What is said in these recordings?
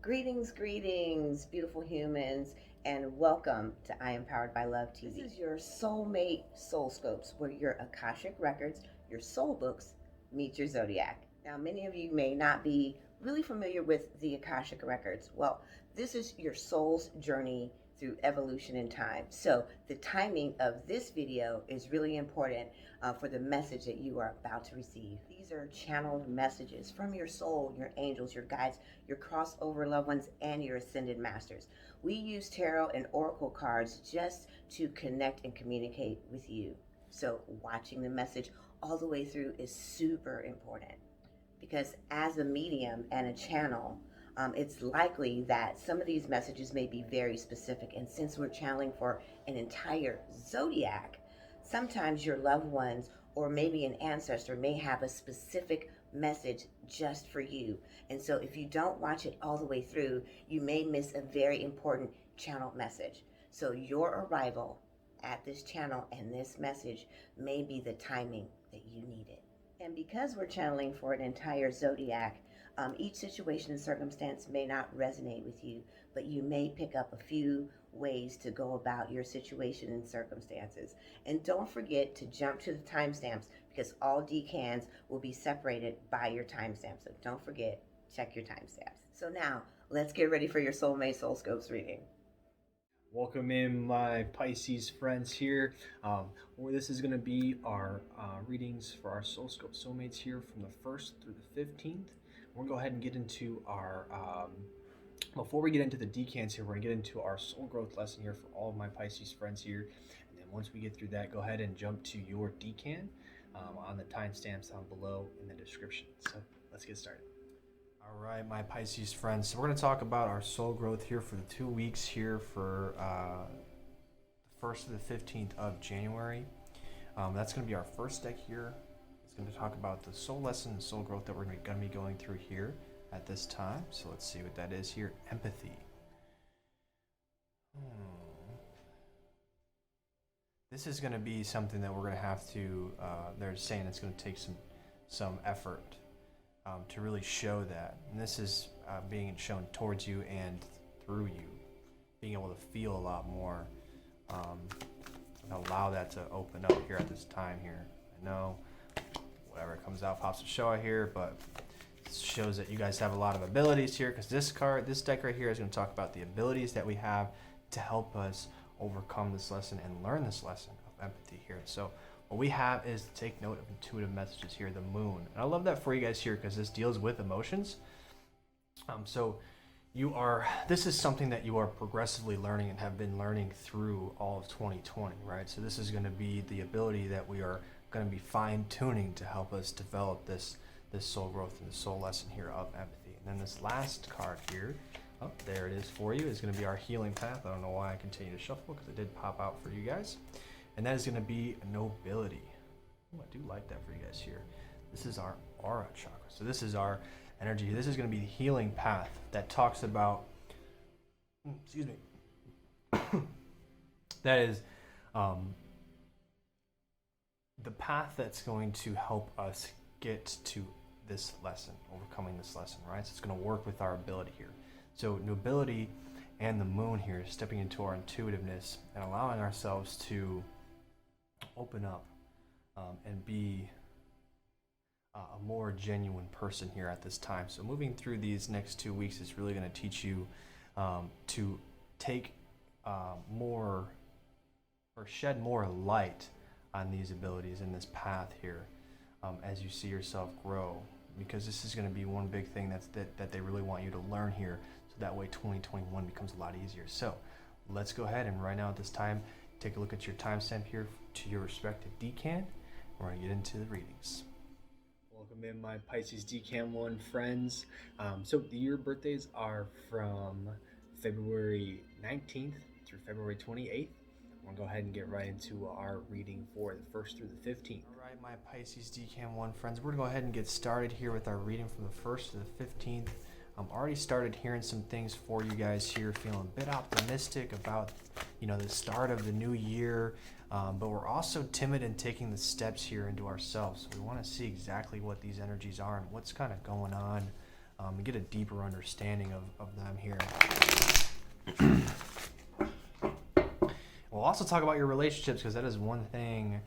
Greetings, beautiful humans, and welcome to I Am Powered by Love TV. This is your soulmate soul scopes, where your Akashic Records, your soul books, meet your zodiac. Now, many of you may not be really familiar with the Akashic Records. Well, this is your soul's journey through evolution in time. So the timing of this video is really important for the message that you are about to receive. These are channeled messages from your soul, your angels, your guides, your crossover loved ones, and your ascended masters. We use tarot and oracle cards just to connect and communicate with you. So watching the message all the way through is super important, because as a medium and a channel, it's likely that some of these messages may be very specific. And since we're channeling for an entire zodiac, sometimes your loved ones or maybe an ancestor may have a specific message just for you. And so if you don't watch it all the way through, you may miss a very important channeled message. So your arrival at this channel and this message may be the timing that you need it. And because we're channeling for an entire zodiac, each situation and circumstance may not resonate with you, but you may pick up a few ways to go about your situation and circumstances. And don't forget to jump to the timestamps, because all decans will be separated by your timestamp. So don't forget, check your timestamps. So now, let's get ready for your Soulmate Soul Scopes reading. Welcome in, my Pisces friends here. This is going to be our readings for our SOULSCOPE soulmates here from the 1st through the 15th. We're going to go ahead and get into our, before we get into the decans here, we're going to get into our soul growth lesson here for all of my Pisces friends here. And then once we get through that, go ahead and jump to your decan on the timestamps down below in the description. So let's get started. All right, my Pisces friends, so we're going to talk about our soul growth here for the 2 weeks here for the 1st to the 15th of January. That's going to be our first deck here. It's going to talk about the soul lesson and soul growth that we're going to be going through here at this time. So let's see what that is here. Empathy. This is going to be something that we're going to have to, they're saying it's going to take some effort to really show that. And this is being shown towards you and through you, being able to feel a lot more and allow that to open up here at this time here. I know whatever comes out pops a show out here, but it shows that you guys have a lot of abilities here, because this deck right here is going to talk about the abilities that we have to help us overcome this lesson and learn this lesson of empathy here. So what we have is to take note of intuitive messages here, the moon. And I love that for you guys here, because this deals with emotions. So this is something that you are progressively learning and have been learning through all of 2020, right? So this is going to be the ability that we are going to be fine-tuning to help us develop this soul growth and the soul lesson here of empathy. And then this last card here, oh, there it is for you, is going to be our healing path. I don't know why I continue to shuffle, because it did pop out for you guys. And that is going to be nobility. Ooh, I do like that for you guys here. This is our aura chakra. So this is our energy. This is going to be the healing path that talks about, excuse me, that is the path that's going to help us get to this lesson, overcoming this lesson, right? So it's going to work with our ability here. So nobility and the moon here, stepping into our intuitiveness and allowing ourselves to open up and be a more genuine person here at this time. So moving through these next 2 weeks is really going to teach you to take more, or shed more light on these abilities in this path here as you see yourself grow, because this is going to be one big thing that they really want you to learn here, so that way 2021 becomes a lot easier. So let's go ahead and right now at this time take a look at your timestamp here to your respective decan. We're going to get into the readings. Welcome in, my Pisces Decan 1 friends. So your birthdays are from February 19th through February 28th. We're going to go ahead and get right into our reading for the 1st through the 15th. All right, my Pisces Decan 1 friends, we're going to go ahead and get started here with our reading from the 1st to the 15th. I'm already started hearing some things for you guys here, feeling a bit optimistic about, the start of the new year, but we're also timid in taking the steps here into ourselves. So we want to see exactly what these energies are and what's kind of going on and get a deeper understanding of them here. We'll also talk about your relationships, because that is one thing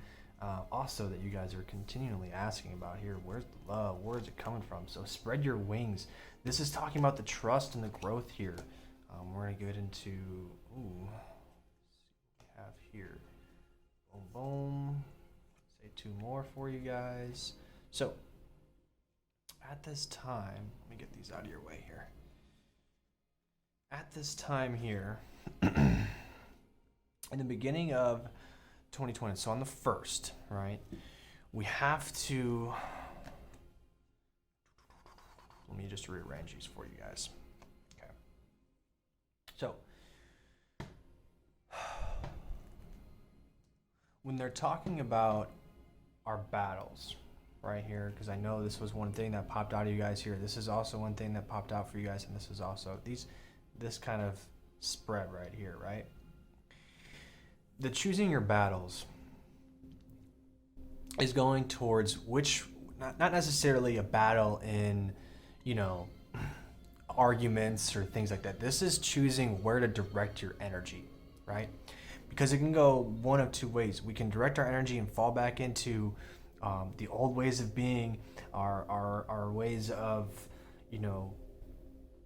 also that you guys are continually asking about here. Where's the love? Where is it coming from? So spread your wings. This is talking about the trust and the growth here. We're going to get into, ooh, let's see what we have here. Boom, boom. Say 2 more for you guys. So at this time, let me get these out of your way here. At this time here, in the beginning of 2020, so on the 1st, right, we have to, let me just rearrange these for you guys. Okay. So, when they're talking about our battles, right here, because I know this was one thing that popped out of you guys here. This is also one thing that popped out for you guys, and this is also, this kind of spread right here, right? The choosing your battles is going towards which, not necessarily a battle in, you know, arguments or things like that. This is choosing where to direct your energy, right? Because it can go one of 2 ways. We can direct our energy and fall back into the old ways of being, our ways of, you know,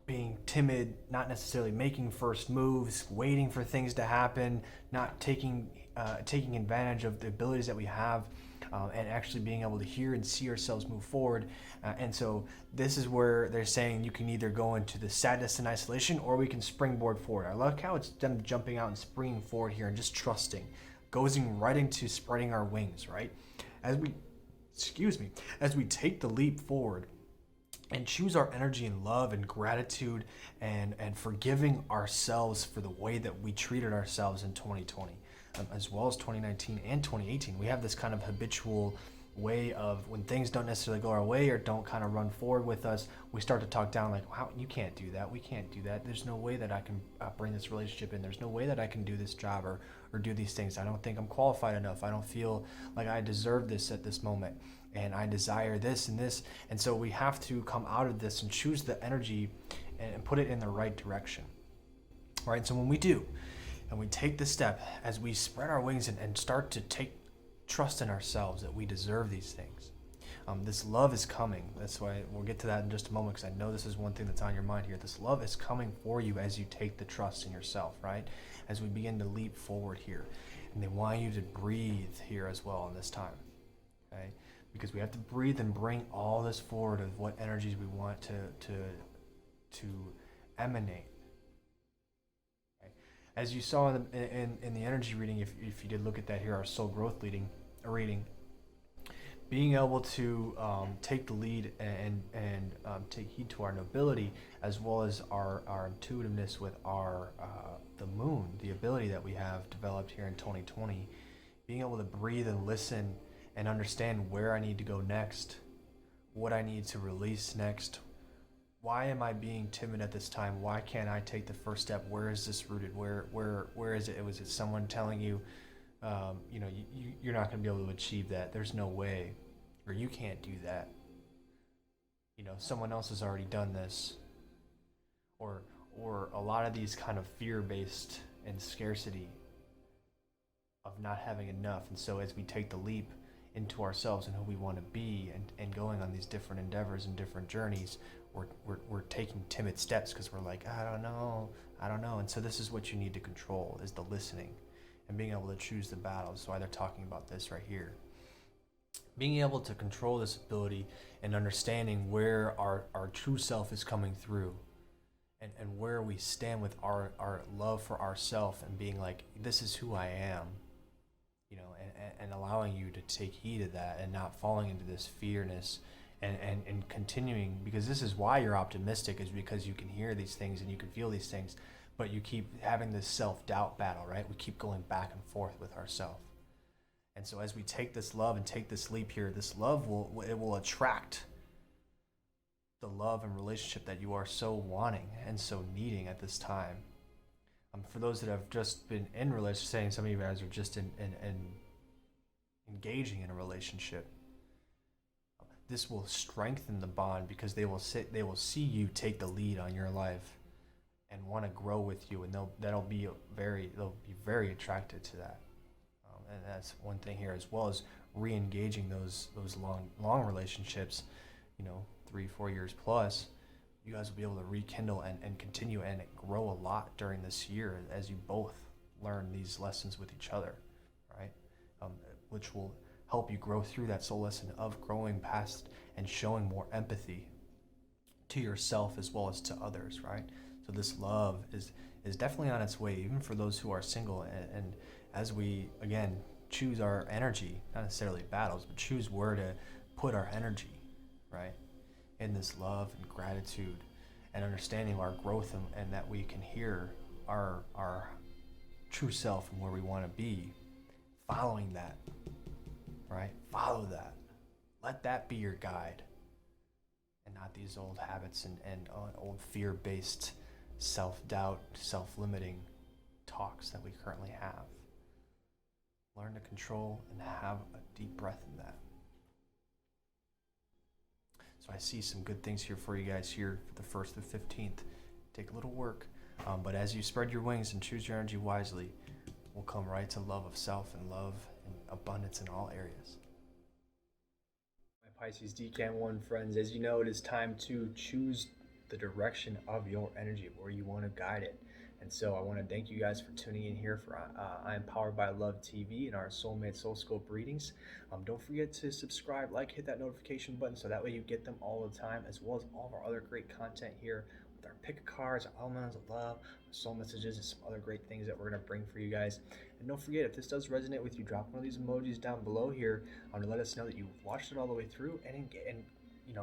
being timid, not necessarily making first moves, waiting for things to happen, not taking advantage of the abilities that we have, and actually being able to hear and see ourselves move forward. And so this is where they're saying you can either go into the sadness and isolation, or we can springboard forward. I like how it's them jumping out and springing forward here and just trusting, going right into spreading our wings, right? As we take the leap forward and choose our energy in love and gratitude and forgiving ourselves for the way that we treated ourselves in 2020, as well as 2019 and 2018. We have this kind of habitual way of, when things don't necessarily go our way or don't kind of run forward with us, we start to talk down like, wow, you can't do that. We can't do that. There's no way that I can bring this relationship in. There's no way that I can do this job or do these things. I don't think I'm qualified enough. I don't feel like I deserve this at this moment. And I desire this and this. And so we have to come out of this and choose the energy and put it in the right direction. Right? So when we do, and we take the step, as we spread our wings and start to take trust in ourselves that we deserve these things. This love is coming. That's why we'll get to that in just a moment, because I know this is one thing that's on your mind here. This love is coming for you as you take the trust in yourself, right? As we begin to leap forward here. And they want you to breathe here as well in this time, okay? Because we have to breathe and bring all this forward of what energies we want to emanate. Okay? As you saw in the energy reading, if you did look at that here, our soul growth reading, being able to take the lead and take heed to our nobility, as well as our intuitiveness with our the moon, the ability that we have developed here in 2020, being able to breathe and listen and understand where I need to go next, what I need to release next. Why am I being timid at this time? Why can't I take the first step? Where is this rooted? Where is it? Was it someone telling you, you're not going to be able to achieve that? There's no way, or you can't do that. Someone else has already done this, or a lot of these kind of fear-based and scarcity of not having enough. And so as we take the leap into ourselves and who we want to be, and going on these different endeavors and different journeys, we're taking timid steps because we're like, I don't know. And so this is what you need to control, is the listening and being able to choose the battles. So why they're talking about this right here. Being able to control this ability and understanding where our true self is coming through, and where we stand with our love for ourself, and being like, this is who I am. And allowing you to take heed of that and not falling into this fearness and continuing, because this is why you're optimistic, is because you can hear these things and you can feel these things, but you keep having this self-doubt battle, right? We keep going back and forth with ourselves. And so as we take this love and take this leap here, this love will attract the love and relationship that you are so wanting and so needing at this time. For those that have just been in relationships, saying some of you guys are just in engaging in a relationship, this will strengthen the bond because they will see you take the lead on your life and want to grow with you, and they'll be very attracted to that. And that's one thing here, as well as re-engaging those long relationships, 3-4 years plus. You guys will be able to rekindle and continue and grow a lot during this year as you both learn these lessons with each other, right? Which will help you grow through that soul lesson of growing past and showing more empathy to yourself as well as to others, right? So this love is definitely on its way, even for those who are single. And as we, again, choose our energy, not necessarily battles, but choose where to put our energy, right? In this love and gratitude and understanding our growth, and that we can hear our true self and where we want to be, following that, right? Follow that. Let that be your guide, and not these old habits and old fear-based self-doubt, self-limiting talks that we currently have. Learn to control and have a deep breath in that. So I see some good things here for you guys here for the 1st to 15th. Take a little work, but as you spread your wings and choose your energy wisely, we'll come right to love of self and love and abundance in all areas. My Pisces Decan 1 friends, as you know, it is time to choose the direction of your energy, where you want to guide it. And so I want to thank you guys for tuning in here for I Am Powered by Love TV and our Soulmate SoulScope readings. Don't forget to subscribe, hit that notification button so that way you get them all the time, as well as all of our other great content here with our pick of cards, our elements of love, soul messages, and some other great things that we're going to bring for you guys. And don't forget, if this does resonate with you, drop one of these emojis down below here to let us know that you watched it all the way through, and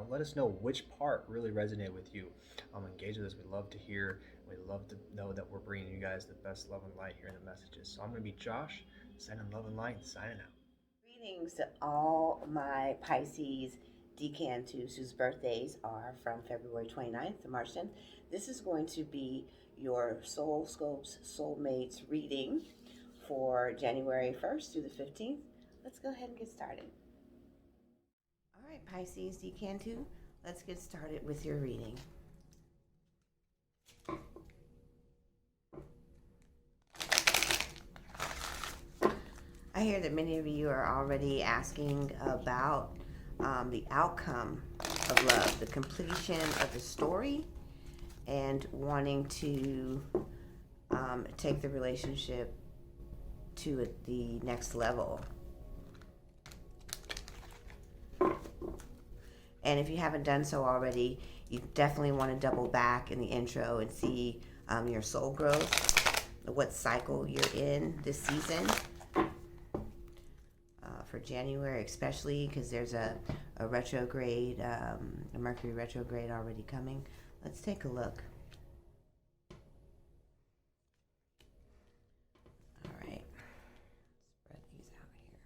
let us know which part really resonated with you. Engage with us. We love to hear. We love to know that we're bringing you guys the best love and light here in the messages. So I'm going to be Josh, sending love and light, signing out. Greetings to all my Pisces Decan 2s whose birthdays are from February 29th to March 10th. This is going to be your SoulScopes Soulmates reading for January 1st through the 15th. Let's go ahead and get started. All right, Pisces Decan 2, let's get started with your reading. I hear that many of you are already asking about the outcome of love, the completion of the story, and wanting to take the relationship to the next level. And if you haven't done so already, you definitely want to double back in the intro and see your soul growth, what cycle you're in this season. For January especially, because there's a retrograde, a Mercury retrograde already coming. Let's take a look. All right, spread these out here.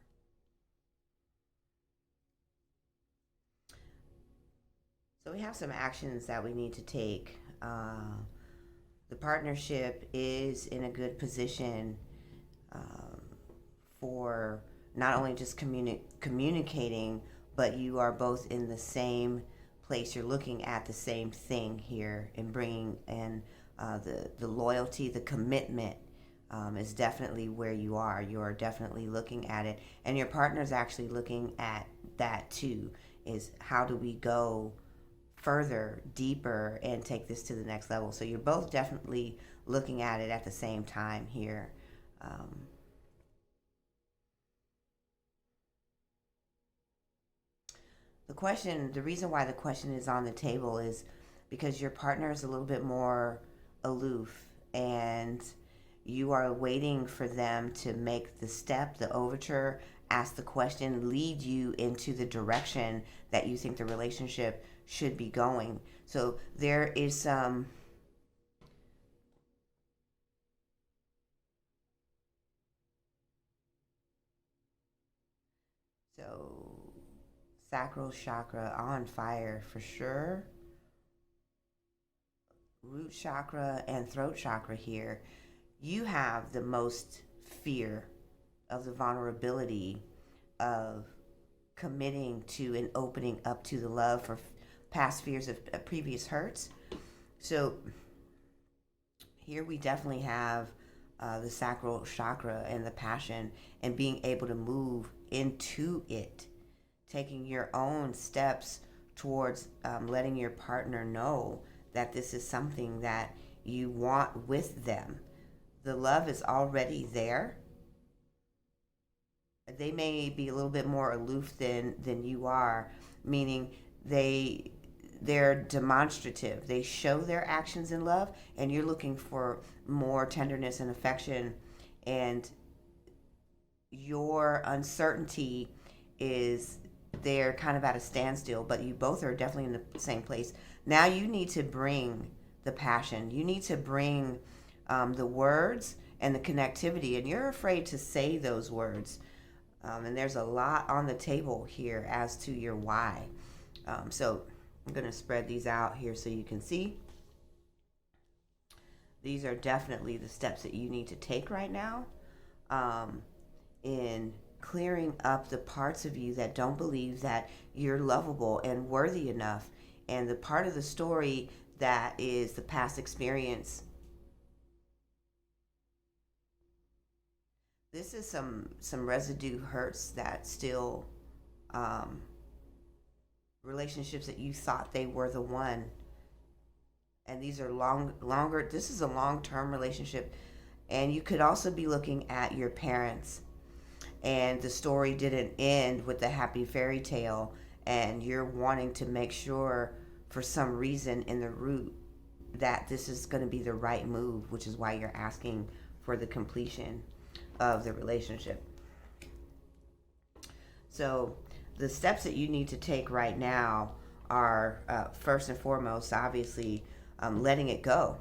So we have some actions that we need to take. The partnership is in a good position for not only just communicating, but you are both in the same place. You're looking at the same thing here and bringing in the loyalty, the commitment is definitely where you are. You are definitely looking at it. And your partner's actually looking at that too, is how do we go further, deeper, and take this to the next level. So you're both definitely looking at it at the same time here. The reason why the question is on the table is because your partner is a little bit more aloof, and you are waiting for them to make the step, the overture, ask the question, lead you into the direction that you think the relationship should be going. So there is some sacral chakra on fire for sure. Root chakra and throat chakra here. You have the most fear of the vulnerability of committing to and opening up to the love for past fears of previous hurts. So here we definitely have the sacral chakra and the passion and being able to move into it, taking your own steps towards letting your partner know that this is something that you want with them. The love is already there. They may be a little bit more aloof than you are, meaning they're demonstrative. They show their actions in love, and you're looking for more tenderness and affection, and your uncertainty is they're kind of at a standstill, but you both are definitely in the same place. Now you need to bring the passion. You need to bring the words and the connectivity, and you're afraid to say those words. And there's a lot on the table here as to your why. So I'm going to spread these out here so you can see. These are definitely the steps that you need to take right now in clearing up the parts of you that don't believe that you're lovable and worthy enough. And the part of the story that is the past experience. This is some residue hurts that still, relationships that you thought they were the one. And these are longer. This is a long-term relationship. And you could also be looking at your parents. And the story didn't end with the happy fairy tale. And you're wanting to make sure for some reason in the root that this is going to be the right move, which is why you're asking for the completion of the relationship. So the steps that you need to take right now are first and foremost, obviously, letting it go.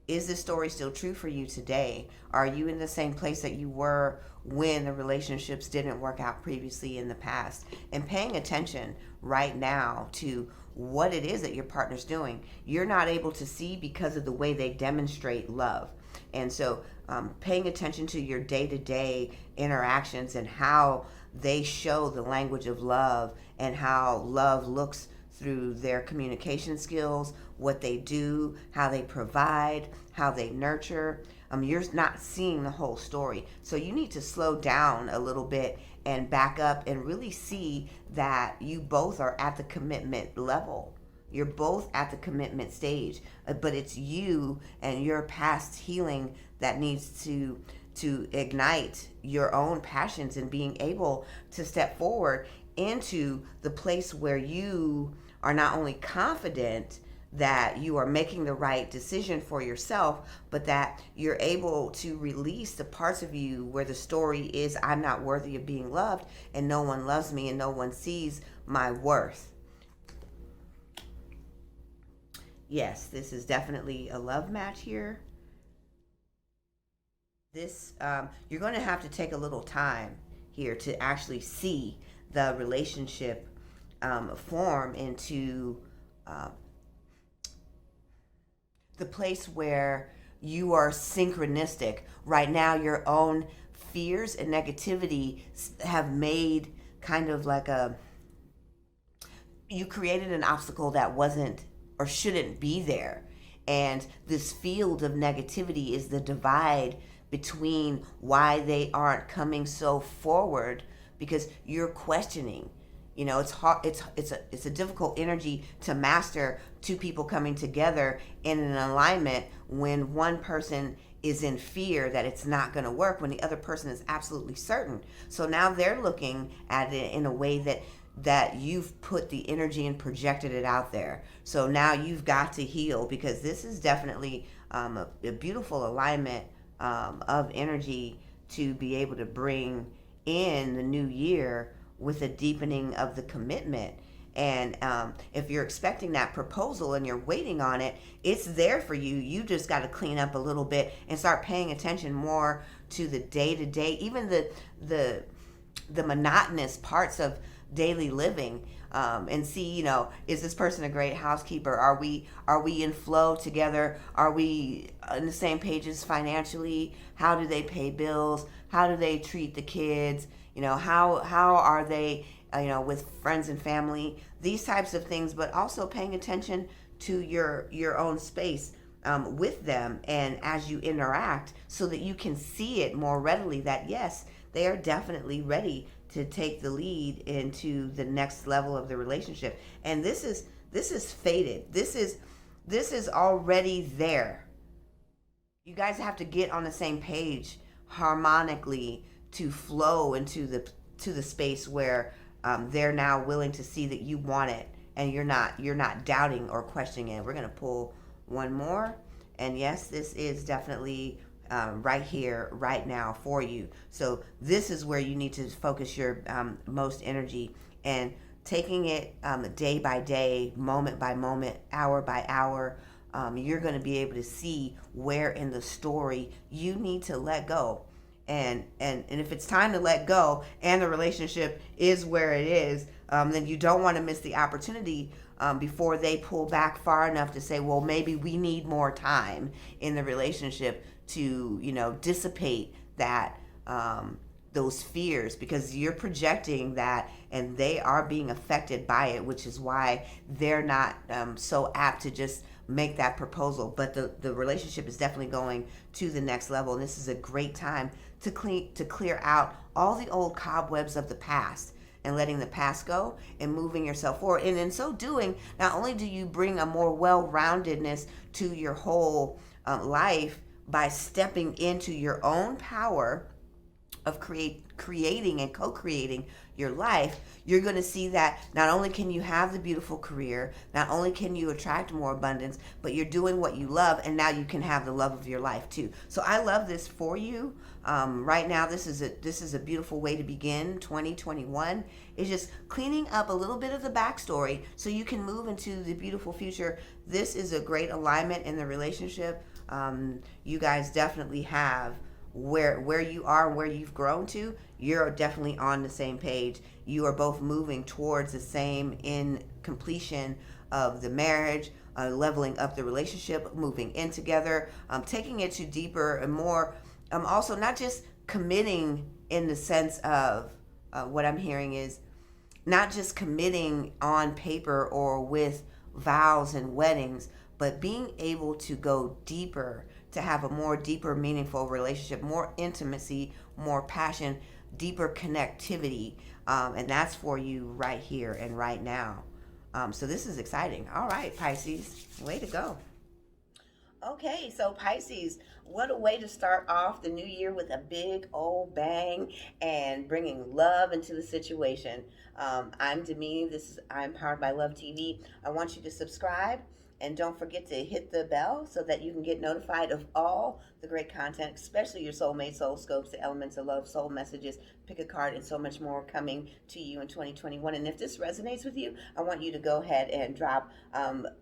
Is this story still true for you today? Are you in the same place that you were when the relationships didn't work out previously in the past? And paying attention right now to what it is that your partner's doing. You're not able to see because of the way they demonstrate love. And so paying attention to your day-to-day interactions and how they show the language of love and how love looks through their communication skills, what they do, how they provide, how they nurture. You're not seeing the whole story. So you need to slow down a little bit and back up and really see that you both are at the commitment level. You're both at the commitment stage, but it's you and your past healing that needs to ignite your own passions and being able to step forward into the place where you are not only confident that you are making the right decision for yourself, but that you're able to release the parts of you where the story is, I'm not worthy of being loved, and no one loves me, and no one sees my worth. Yes, this is definitely a love match here. This, you're going to have to take a little time here to actually see the relationship form into the place where you are synchronistic. Right now, your own fears and negativity have made kind of like you created an obstacle that wasn't or shouldn't be there. And this field of negativity is the divide between why they aren't coming so forward, because you're questioning. You know, it's hard. It's a difficult energy to master. Two people coming together in an alignment when one person is in fear that it's not going to work, when the other person is absolutely certain. So now they're looking at it in a way that you've put the energy and projected it out there. So now you've got to heal, because this is definitely a beautiful alignment of energy to be able to bring in the new year with a deepening of the commitment. And if you're expecting that proposal and you're waiting on it, it's there for you. You just got to clean up a little bit and start paying attention more to the day-to-day, even the monotonous parts of daily living, and see, you know, is this person a great housekeeper? Are we in flow together? Are we on the same pages financially? How do they pay bills? How do they treat the kids? You know, how are they with friends and family, these types of things, but also paying attention to your own space with them, and as you interact, so that you can see it more readily that yes, they are definitely ready to take the lead into the next level of the relationship. And this is fated. This is already there. You guys have to get on the same page harmonically to flow into the space where they're now willing to see that you want it, and you're not doubting or questioning it. We're gonna pull one more, and yes, this is definitely right here, right now for you. So this is where you need to focus your most energy, and taking it day by day, moment by moment, hour by hour. You're going to be able to see where in the story you need to let go. And if it's time to let go and the relationship is where it is, then you don't want to miss the opportunity before they pull back far enough to say, well, maybe we need more time in the relationship to, dissipate that, those fears, because you're projecting that and they are being affected by it, which is why they're not so apt to just make that proposal. But the relationship is definitely going to the next level. And this is a great time to clear out all the old cobwebs of the past, and letting the past go and moving yourself forward. And in so doing, not only do you bring a more well-roundedness to your whole life by stepping into your own power of creating and co-creating your life, you're going to see that not only can you have the beautiful career, not only can you attract more abundance, but you're doing what you love, and now you can have the love of your life too. So I love this for you. Right now, this is a beautiful way to begin 2021. It's just cleaning up a little bit of the backstory so you can move into the beautiful future. This is a great alignment in the relationship. You guys definitely have where you are and where you've grown to. You're definitely on the same page. You are both moving towards the same in completion of the marriage, leveling up the relationship, moving in together, taking it to deeper and more. Also, not just committing in the sense of what I'm hearing is not just committing on paper or with vows and weddings, but being able to go deeper, to have a more deeper, meaningful relationship, more intimacy, more passion, deeper connectivity. And that's for you right here and right now. So this is exciting. All right, Pisces, way to go. Okay, so Pisces, what a way to start off the new year with a big old bang and bringing love into the situation. I'm Decan. I'm Powered by Love TV. I want you to subscribe, and don't forget to hit the bell so that you can get notified of all the great content, especially your soulmate, soul scopes, the elements of love, soul messages, pick a card, and so much more coming to you in 2021. And if this resonates with you, I want you to go ahead and drop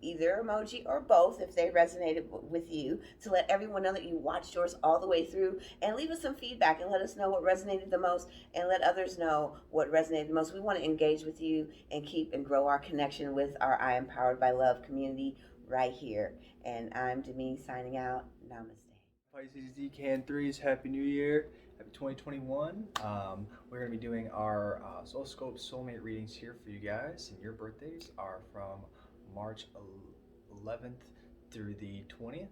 either emoji or both if they resonated with you, to let everyone know that you watched yours all the way through, and leave us some feedback and let us know what resonated the most, and let others know what resonated the most. We want to engage with you and keep and grow our connection with our I Am Powered by Love community right here. And I'm Decan signing out. Namaste. Pisces Decan 3s, Happy New Year, Happy 2021. We're going to be doing our SOULSCOPE soulmate readings here for you guys, and your birthdays are from March 11th through the 20th.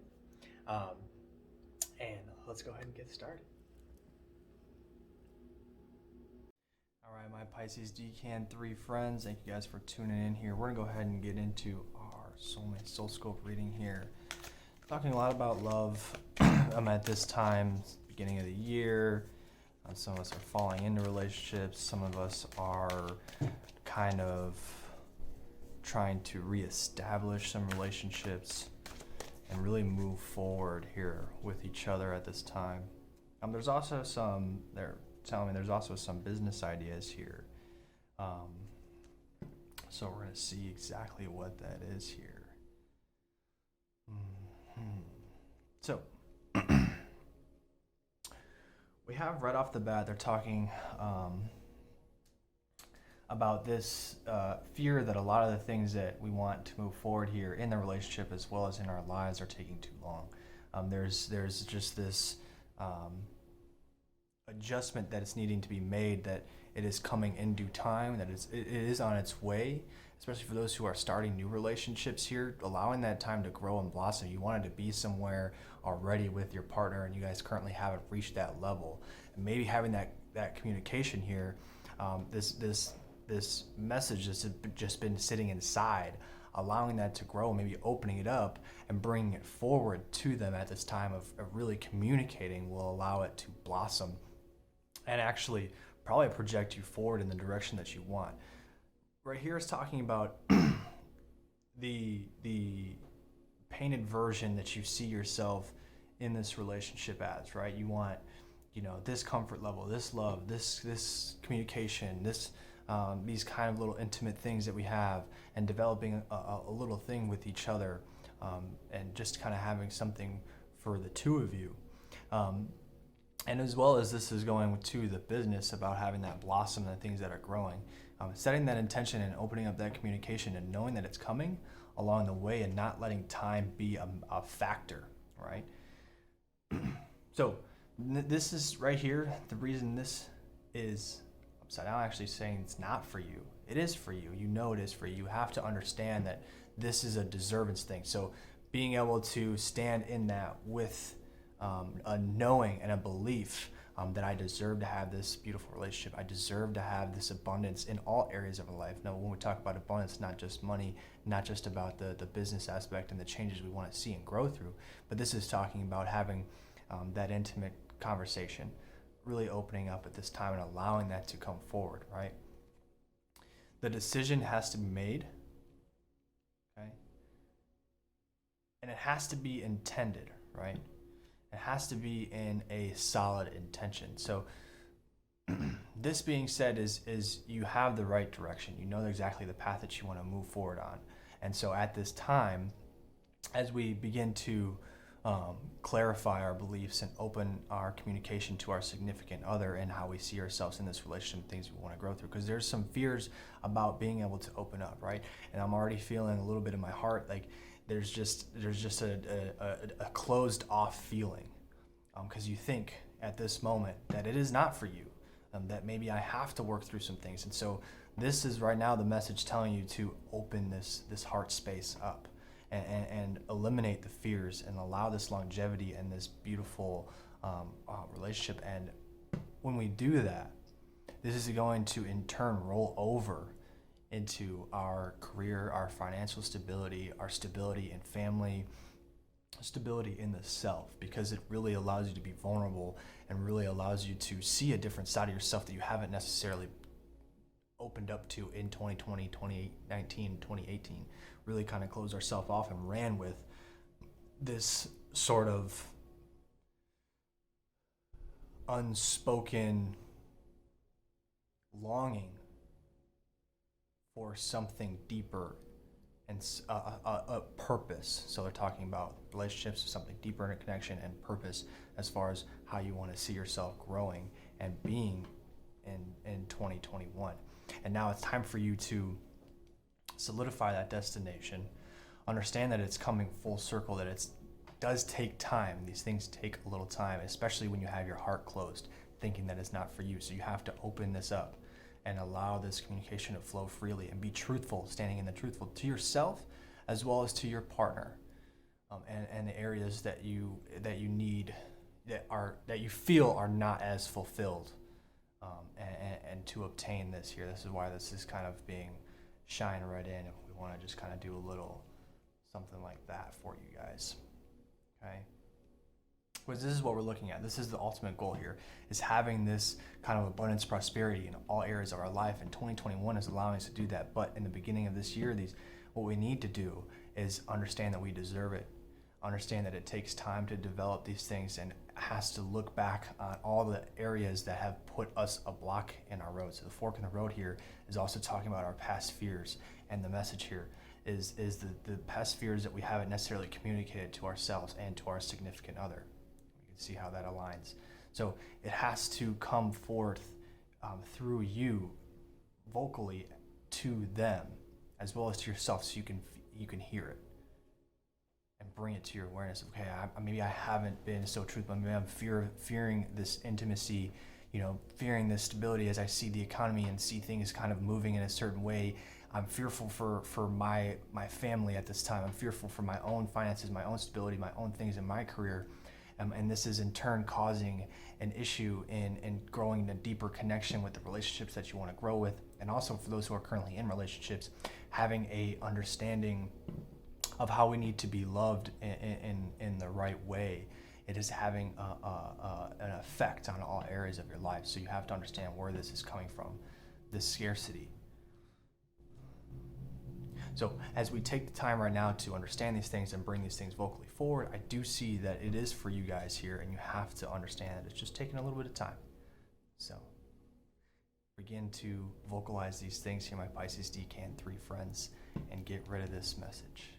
And let's go ahead and get started. All right, my Pisces Decan 3 friends, thank you guys for tuning in here. We're going to go ahead and get into our soulmate SOULSCOPE reading here. Talking a lot about love. At this time, beginning of the year, some of us are falling into relationships. Some of us are kind of trying to reestablish some relationships and really move forward here with each other at this time. There's also they're telling me there's also some business ideas here. So we're going to see exactly what that is here. So, we have right off the bat, they're talking about this fear that a lot of the things that we want to move forward here in the relationship as well as in our lives are taking too long. There's just this adjustment that is needing to be made, that it is coming in due time, that it is on its way, especially for those who are starting new relationships here, allowing that time to grow and blossom. You wanted to be somewhere already with your partner, and you guys currently haven't reached that level. And maybe having that communication here, this message that's just been sitting inside, allowing that to grow, maybe opening it up and bringing it forward to them at this time of really communicating will allow it to blossom and actually probably project you forward in the direction that you want. Right here is talking about the painted version that you see yourself in this relationship as, right? You want, this comfort level, this love, this communication, these kind of little intimate things that we have, and developing a little thing with each other, and just kind of having something for the two of you. And as well as this is going to the business about having that blossom and the things that are growing, setting that intention and opening up that communication and knowing that it's coming along the way and not letting time be a factor, right? So this is right here, the reason this is upside down, actually saying it's not for you. It is for you. You know it is for you. You have to understand that this is a deservance thing. So being able to stand in that with a knowing and a belief that I deserve to have this beautiful relationship. I deserve to have this abundance in all areas of my life. Now, when we talk about abundance, not just money, not just about the business aspect and the changes we want to see and grow through, but this is talking about having that intimate conversation, really opening up at this time and allowing that to come forward, right? The decision has to be made, okay? And it has to be intended, right? It has to be in a solid intention. So this being said is you have the right direction. You know exactly the path that you want to move forward on. And so at this time, as we begin to clarify our beliefs and open our communication to our significant other and how we see ourselves in this relationship, things we want to grow through, because there's some fears about being able to open up, right? And I'm already feeling a little bit in my heart like there's just a closed off feeling, because you think at this moment that it is not for you, that maybe I have to work through some things. And so this is right now the message telling you to open this heart space up and eliminate the fears and allow this longevity and this beautiful relationship. And when we do that, this is going to in turn roll over into our career, our financial stability, our stability in family, stability in the self, because it really allows you to be vulnerable and really allows you to see a different side of yourself that you haven't necessarily opened up to in 2020, 2019, 2018. Really kind of closed ourselves off and ran with this sort of unspoken longing for something deeper and a purpose. So they're talking about relationships, something deeper in a connection and purpose as far as how you want to see yourself growing and being in 2021. And now it's time for you to solidify that destination, understand that it's coming full circle, that it does take time. These things take a little time, especially when you have your heart closed, thinking that it's not for you. So you have to open this up and allow this communication to flow freely and be truthful, standing in the truthful to yourself as well as to your partner, and the areas that you need that you feel are not as fulfilled, and to obtain this here. This is why this is kind of being shined right in. If we want to just kind of do a little something like that for you guys, okay? Because this is what we're looking at. This is the ultimate goal here, is having this kind of abundance, prosperity in all areas of our life. And 2021 is allowing us to do that. But in the beginning of this year, what we need to do is understand that we deserve it. Understand that it takes time to develop these things, and has to look back on all the areas that have put us a block in our road. So the fork in the road here is also talking about our past fears. And the message here is the past fears that we haven't necessarily communicated to ourselves and to our significant other. See how that aligns. So it has to come forth through you vocally to them as well as to yourself, so you can hear it and bring it to your awareness of, okay, maybe I haven't been so truthful, maybe I'm fearing this intimacy, fearing the stability as I see the economy and see things kind of moving in a certain way. I'm fearful for my family at this time. I'm fearful for my own finances, my own stability, my own things in my career. And this is in turn causing an issue in growing a deeper connection with the relationships that you want to grow with. And also for those who are currently in relationships, having a understanding of how we need to be loved in the right way. It is having an effect on all areas of your life. So you have to understand where this is coming from, this scarcity. So as we take the time right now to understand these things and bring these things vocally forward, I do see that it is for you guys here, and you have to understand that it's just taking a little bit of time. So begin to vocalize these things here, my Pisces Decan 3 friends, and get rid of this message.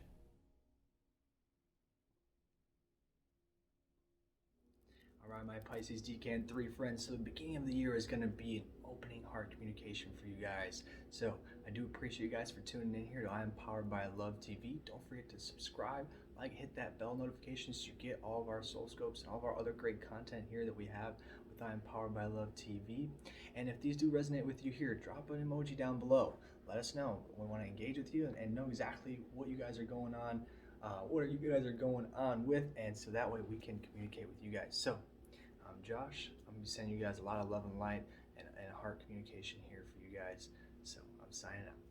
All right, my Pisces Decan 3 friends, so the beginning of the year is going to be an opening heart communication for you guys. So I do appreciate you guys for tuning in here to I Am Powered by Love TV. Don't forget to subscribe, hit that bell notification so you get all of our soul scopes and all of our other great content here that we have with I Am Powered by Love TV. And if these do resonate with you here, drop an emoji down below. Let us know. We want to engage with you and know exactly what you guys are going on, with, and so that way we can communicate with you guys. So I'm Josh. I'm going to be sending you guys a lot of love and light and heart communication here for you guys. So I'm signing out.